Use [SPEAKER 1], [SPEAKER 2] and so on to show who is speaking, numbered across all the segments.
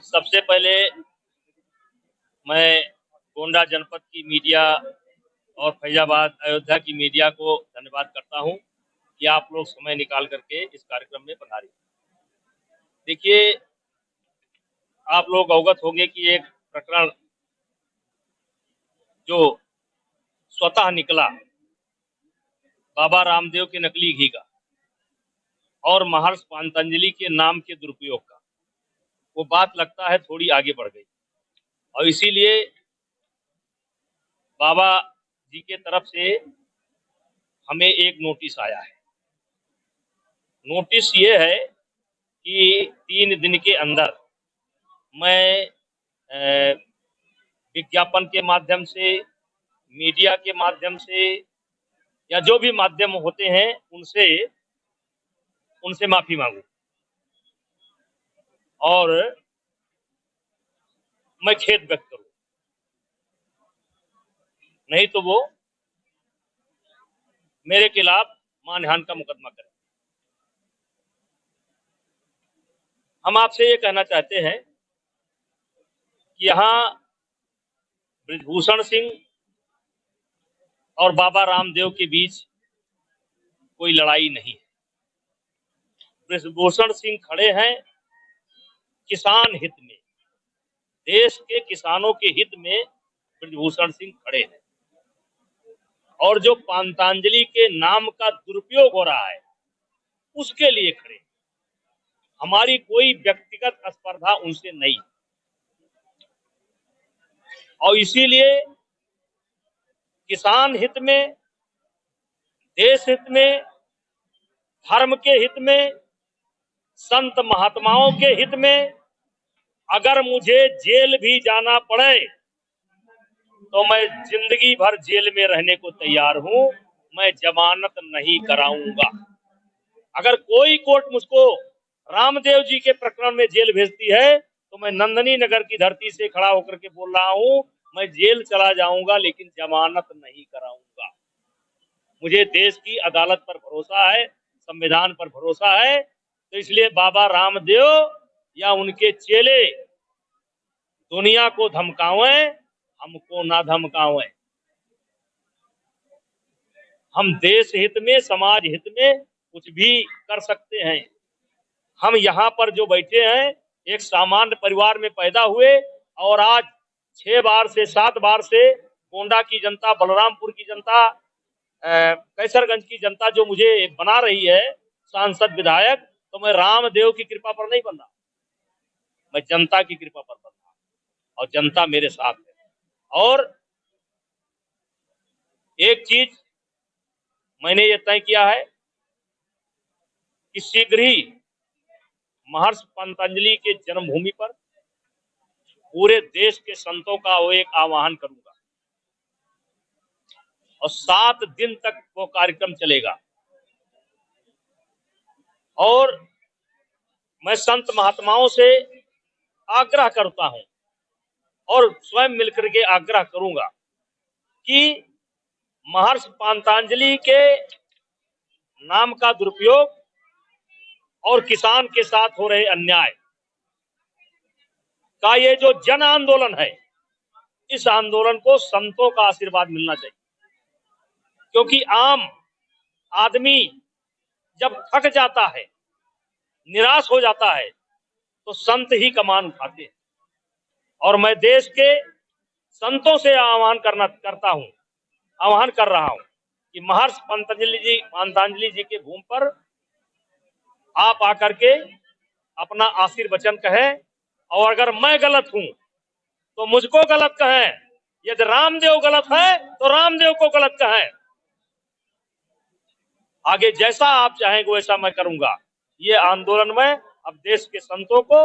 [SPEAKER 1] सबसे पहले मैं गोंडा जनपद की मीडिया और फैजाबाद अयोध्या की मीडिया को धन्यवाद करता हूं कि आप लोग समय निकाल करके इस कार्यक्रम में पधारे। देखिए, आप लोग अवगत होंगे कि एक प्रकरण जो स्वतः निकला बाबा रामदेव के नकली घी का और महर्षि पतंजलि के नाम के दुरुपयोग का, वो बात लगता है थोड़ी आगे बढ़ गई और इसीलिए बाबा जी के तरफ से हमें एक नोटिस आया है। नोटिस ये है कि 3 दिन के अंदर मैं विज्ञापन के माध्यम से, मीडिया के माध्यम से या जो भी माध्यम होते हैं उनसे माफी मांगू और मैं खेद व्यक्त करूं, नहीं तो वो मेरे खिलाफ मानहानि का मुकदमा करें। हम आपसे ये कहना चाहते हैं कि यहाँ बृजभूषण सिंह और बाबा रामदेव के बीच कोई लड़ाई नहीं है। बृजभूषण सिंह खड़े हैं किसान हित में, देश के किसानों के हित में बृजभूषण सिंह खड़े हैं और जो पतंजलि के नाम का दुरुपयोग हो रहा है उसके लिए खड़े। हमारी कोई व्यक्तिगत स्पर्धा उनसे नहीं और इसीलिए किसान हित में, देश हित में, धर्म के हित में, संत महात्माओं के हित में अगर मुझे जेल भी जाना पड़े तो मैं जिंदगी भर जेल में रहने को तैयार हूं। मैं जमानत नहीं कराऊंगा। अगर कोई कोर्ट मुझको रामदेव जी के प्रकरण में जेल भेजती है तो मैं नंदनी नगर की धरती से खड़ा होकर के बोल रहा हूं, मैं जेल चला जाऊंगा लेकिन जमानत नहीं कराऊंगा। मुझे देश की अदालत पर भरोसा है, संविधान पर भरोसा है, तो इसलिए बाबा रामदेव या उनके चेले दुनिया को धमकावें, हमको ना धमकावें। हम देश हित में, समाज हित में कुछ भी कर सकते हैं। हम यहाँ पर जो बैठे हैं एक सामान्य परिवार में पैदा हुए और आज 6 बार से 7 बार से गोंडा की जनता, बलरामपुर की जनता, कैसरगंज की जनता जो मुझे बना रही है सांसद, विधायक, तो मैं रामदेव की कृपा पर नहीं बन रहा, मैं जनता की कृपा पर बन रहा और जनता मेरे साथ है। और एक चीज मैंने ये तय किया है कि शीघ्र ही महर्षि पतंजलि के जन्मभूमि पर पूरे देश के संतों का वो एक आह्वान करूंगा और 7 दिन तक वो कार्यक्रम चलेगा और मैं संत महात्माओं से आग्रह करता हूं और स्वयं मिलकर के आग्रह करूंगा कि महर्षि पतंजलि के नाम का दुरुपयोग और किसान के साथ हो रहे अन्याय का ये जो जन आंदोलन है, इस आंदोलन को संतों का आशीर्वाद मिलना चाहिए, क्योंकि आम आदमी जब थक जाता है, निराश हो जाता है, तो संत ही कमान उठाते हैं। और मैं देश के संतों से आह्वान कर रहा हूं कि महर्षि पतंजलि जी के भूमि पर आप आकर के अपना आशीर्वचन कहें और अगर मैं गलत हूं तो मुझको गलत कहें, यदि रामदेव गलत है तो रामदेव को गलत कहें। आगे जैसा आप चाहेंगे वैसा मैं करूंगा। ये आंदोलन मैं अब देश के संतों को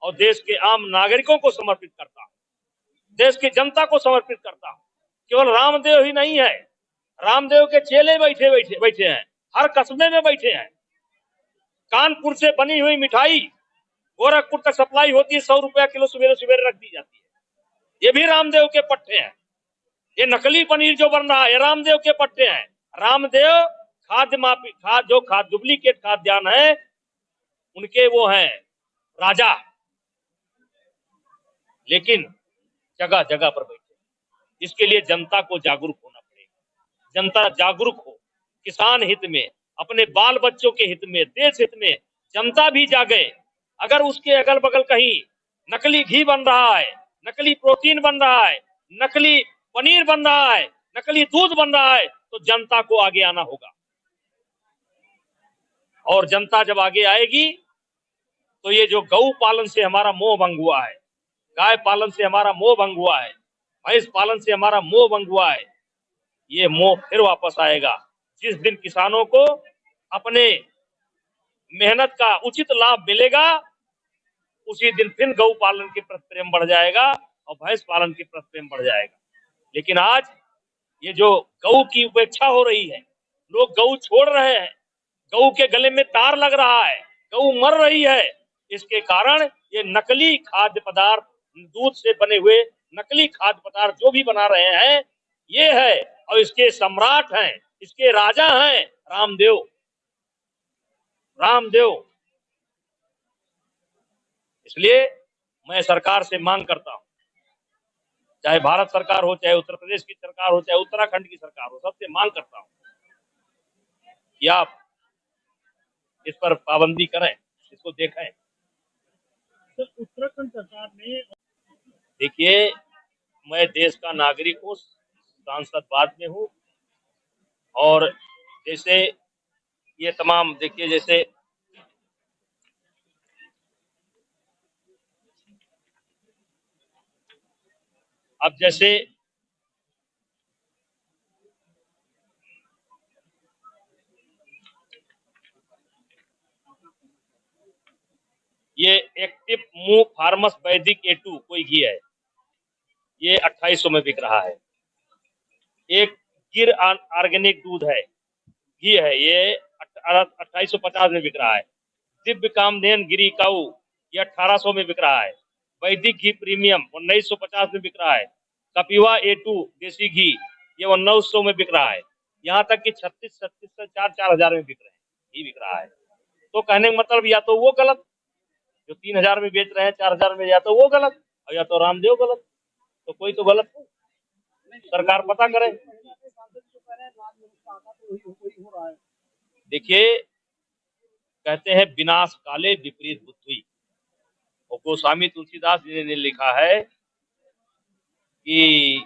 [SPEAKER 1] और देश के आम नागरिकों को समर्पित करता हूं, देश की जनता को समर्पित करता हूं। केवल रामदेव ही नहीं है, रामदेव के चेले बैठे हैं, हर कस्बे में बैठे हैं। कानपुर से बनी हुई मिठाई गोरखपुर तक सप्लाई होती है, 100 रुपया किलो सवेरे सवेरे रख दी जाती है, ये भी रामदेव के पट्टे हैं। ये नकली पनीर जो बन रहा है, ये रामदेव के पट्टे हैं। रामदेव डुप्लीकेट खाद्यान्न है, उनके वो हैं। राजा, लेकिन जगह जगह पर बैठे। इसके लिए जनता को जागरूक होना पड़ेगा। जनता जागरूक हो, किसान हित में, अपने बाल बच्चों के हित में, देश हित में जनता भी जागे। अगर उसके अगल बगल कहीं नकली घी बन रहा है, नकली प्रोटीन बन रहा है, नकली पनीर बन रहा है, नकली दूध बन रहा है, तो जनता को आगे आना होगा। और जनता जब आगे आएगी तो ये जो गौ पालन से हमारा मोह भंग हुआ है, गाय पालन से हमारा मोह भंग हुआ है, भैंस पालन से हमारा मोह भंग हुआ है, ये मोह फिर वापस आएगा। जिस दिन किसानों को अपने मेहनत का उचित लाभ मिलेगा, उसी दिन फिर गौ पालन के प्रति प्रेम बढ़ जाएगा और भैंस पालन के प्रति प्रेम बढ़ जाएगा। लेकिन आज ये जो गौ की उपेक्षा हो रही है, लोग गौ छोड़ रहे हैं, गौ के गले में तार लग रहा है, गौ मर रही है, इसके कारण ये नकली खाद्य पदार्थ, दूध से बने हुए नकली खाद्य पदार्थ जो भी बना रहे हैं, ये है। और इसके सम्राट हैं, इसके राजा हैं रामदेव। इसलिए मैं सरकार से मांग करता हूं, चाहे भारत सरकार हो, चाहे उत्तर प्रदेश की सरकार हो, चाहे उत्तराखंड की सरकार हो, सबसे मांग करता हूं कि आप इस पर पाबंदी करें, इसको देखें।
[SPEAKER 2] तो उत्तराखंड सरकार ने,
[SPEAKER 1] देखिए, मैं देश का नागरिक हूँ, सांसद बाद में हूँ, और जैसे ये तमाम, देखिए जैसे अब जैसे ये एक्टिव मूव फार्मस वैदिक A2 कोई घी है, ये 2800 में बिक रहा है। एक गिर ऑर्गेनिक दूध है, घी है, ये 2850 में बिक रहा है। दिव्य कामधेन गिरी काऊ, ये 1800 में बिक रहा है। वैदिक घी प्रीमियम 1950 में बिक रहा है। कपिवा A2 देसी घी, ये 1900 में बिक रहा है। यहाँ तक कि 36 से 4,000 में बिक रहे हैं, घी बिक रहा है। तो कहने का मतलब या तो वो गलत, जो 3,000 में बेच रहे हैं, 4,000 में, या तो वो गलत और या तो रामदेव गलत। तो कोई तो गलत नहीं, सरकार पता करे। देखिए, कहते हैं विनाश काले विपरीत बुद्धि, और गोस्वामी तुलसीदास जी ने लिखा है कि,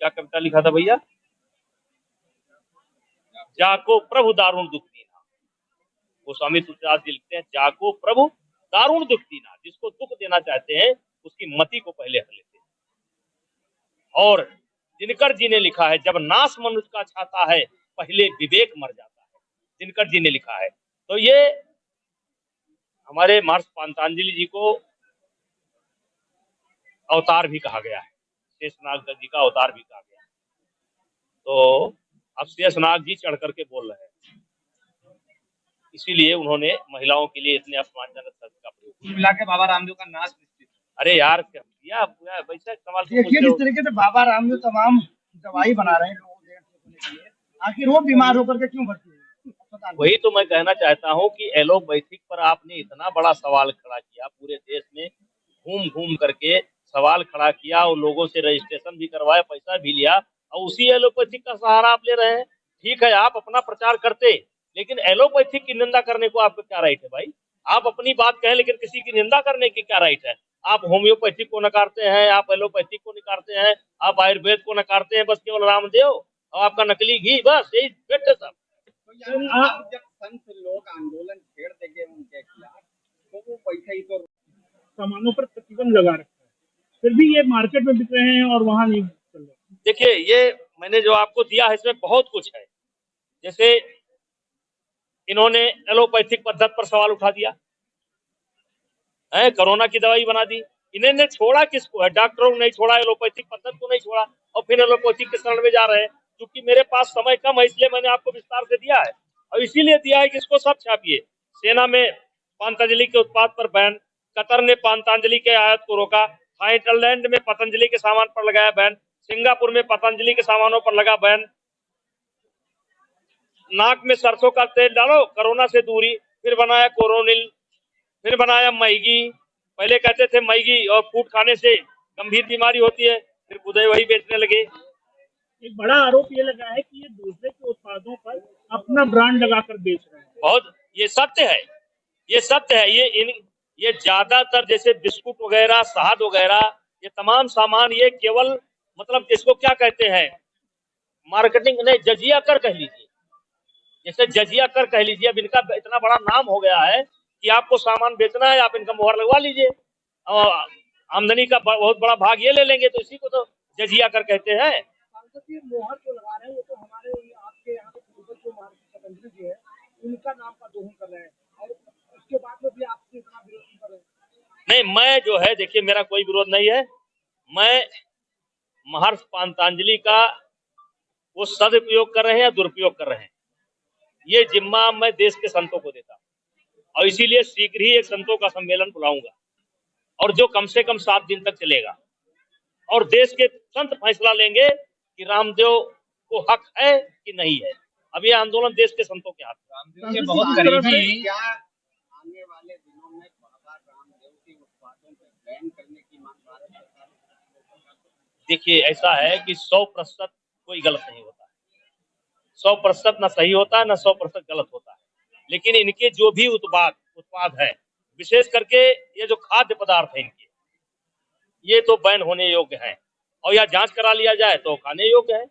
[SPEAKER 1] क्या कविता लिखा था भैया, जाको प्रभु दारुण दुख दीना। गोस्वामी तुलसीदास जी लिखते हैं, जाको प्रभु दारुण दुख दीना, जिसको दुख देना चाहते हैं उसकी मति को पहले हर लेते हैं। और दिनकर जी ने लिखा है, जब नाश मनुष्य का छाता है, पहले विवेक मर जाता है। दिनकर जी ने लिखा है। तो ये हमारे महर्षि पातंजलि जी को अवतार भी कहा गया है, शेषनाग जी का अवतार भी कहा गया है। तो अब शेषनाग जी चढ़ करके बोल रहे हैं, इसीलिए उन्होंने महिलाओं के लिए इतने अपमानजनक शब्द का प्रयोग
[SPEAKER 2] मिला के बाबा रामदेव का नाश निश्चित।
[SPEAKER 1] अरे यार, क्या वैसा सवाल
[SPEAKER 2] देखिए, जिस तरीके से बाबा रामदेव तमाम दवाई बना रहे हैं लोगों के लिए, आखिर वो बीमार होकर के क्यों भर्ती है?
[SPEAKER 1] वही तो मैं कहना चाहता हूँ कि एलोपैथिक पर आपने इतना बड़ा सवाल खड़ा किया, पूरे देश में घूम घूम करके सवाल खड़ा किया और लोगों से रजिस्ट्रेशन भी करवाया, पैसा भी लिया, और उसी एलोपैथिक का सहारा आप ले रहे हैं। ठीक है, आप अपना प्रचार करते, लेकिन एलोपैथिक की निंदा करने को आपका क्या राइट है भाई? आप अपनी बात कहें, लेकिन किसी की निंदा करने की क्या राइट है? आप होम्योपैथिक को नकारते हैं, आप एलोपैथिक को नकारते हैं, आप आयुर्वेद को नकारते हैं, बस केवल रामदेव और आपका नकली घी, बस यही बेट है सब।
[SPEAKER 2] जब संत लोग आंदोलन छेड़ देंगे उनके खिलाफ, तो वो पैसा ही तो सामानों पर प्रतिबंध लगा रखा है, फिर भी ये मार्केट में बिक रहे हैं और वहां नहीं चल रहे।
[SPEAKER 1] देखिए, ये मैंने जो आपको दिया है, इसमें बहुत कुछ है। जैसे इन्होंने एलोपैथिक पद्धति पर सवाल उठा दिया है, कोरोना की दवाई बना दी। इन्होंने छोड़ा किसको है? डॉक्टरों ने नहीं छोड़ा, एलोपैथिक पद्धति को नहीं छोड़ा, और फिर एलोपैथिक के शरण में जा रहे हैं। क्योंकि मेरे पास समय कम है, इसलिए मैंने आपको विस्तार से दिया है, और इसीलिए दिया है कि इसको सब छापिए। सेना में पतंजलि के उत्पाद पर बैन, कतर ने पतंजलि के आयात को रोका, थाईलैंड में पतंजलि के सामान पर लगाया बैन, सिंगापुर में पतंजलि के सामानों पर लगा बैन। नाक में सरसों का तेल डालो, कोरोना से दूरी। फिर बनाया कोरोनिल, फिर बनाया मैगी। पहले कहते थे मैगी और फूड खाने से गंभीर बीमारी होती है, फिर खुद ही वही बेचने लगे।
[SPEAKER 2] एक बड़ा आरोप ये लगा है कि ये दूसरे के उत्पादों पर अपना ब्रांड लगाकर बेच रहे हैं।
[SPEAKER 1] बहुत, ये सत्य है, ये सत्य है। ये ज्यादातर जैसे बिस्कुट वगैरह, शहद वगैरह, ये तमाम सामान ये केवल मतलब इसको क्या कहते हैं, मार्केटिंग नहीं, जजिया कर कह लीजिए, जैसे जजिया कर कह लीजिए। अब इनका इतना बड़ा नाम हो गया है कि आपको सामान बेचना है, आप इनका मुहर लगवा लीजिए और आमदनी का बहुत बड़ा भाग ये ले लेंगे, तो इसी को तो जजिया कर कहते हैं।
[SPEAKER 2] मोहर जो लगा रहे हैं वो तो हमारे आपके यहाँ जो मंत्री जी है उनका नाम का दोहन कर रहे हैं, और उसके बाद में भी आपसे इतना विरोध कर रहे हैं।
[SPEAKER 1] नहीं, मैं जो है देखिए, मेरा कोई विरोध नहीं है। मैं महर्षि पातंजलि का वो सदुपयोग कर रहे हैं या दुरुपयोग कर रहे हैं, ये जिम्मा मैं देश के संतों को देता हूँ, और इसीलिए शीघ्र ही एक संतों का सम्मेलन बुलाऊंगा, और जो कम से कम 7 दिन तक चलेगा, और देश के संत फैसला लेंगे कि रामदेव को हक है कि नहीं है। अब ये आंदोलन देश के संतों के हाथ में।
[SPEAKER 3] ये बहुत करीबी
[SPEAKER 4] क्या आने वाले दिनों में बाबा रामदेव के उत्पादों पर बैन करने की मांग भारत सरकार ने?
[SPEAKER 1] देखिए, ऐसा है कि 100% कोई गलत नहीं होता है, 100% ना सही होता है, ना 100% गलत होता है, लेकिन इनके जो भी उत्पाद है, विशेष करके ये जो खाद्य पदार्थ है इनके, ये तो बैन होने योग्य है, और या जांच करा लिया जाए तो खाने योग्य है।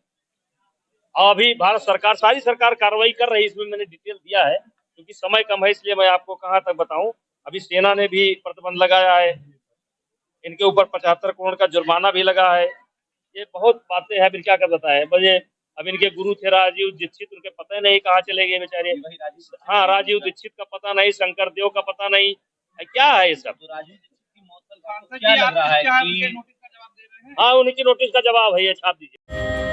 [SPEAKER 1] और अभी भारत सरकार, सारी सरकार कार्रवाई कर रही है, इसमें मैंने डिटेल दिया है, क्योंकि समय कम है इसलिए मैं आपको कहाँ तक बताऊं। अभी सेना ने भी प्रतिबंध लगाया है, इनके ऊपर 75 करोड़ का जुर्माना भी लगा है। ये बहुत बातें हैं, फिर क्या कर बताए बजे। अब इनके गुरु थे राजीव दीक्षित, उनके पता नहीं कहाँ चले गए बेचारे। हाँ, राजीव दीक्षित का पता नहीं, शंकर देव का पता नहीं, क्या है ये सब।
[SPEAKER 3] तो राजीव दीक्षित की मौत का क्या लग रहा है कि
[SPEAKER 1] हाँ, उनकी नोटिस का जवाब है, ये छाप दीजिए।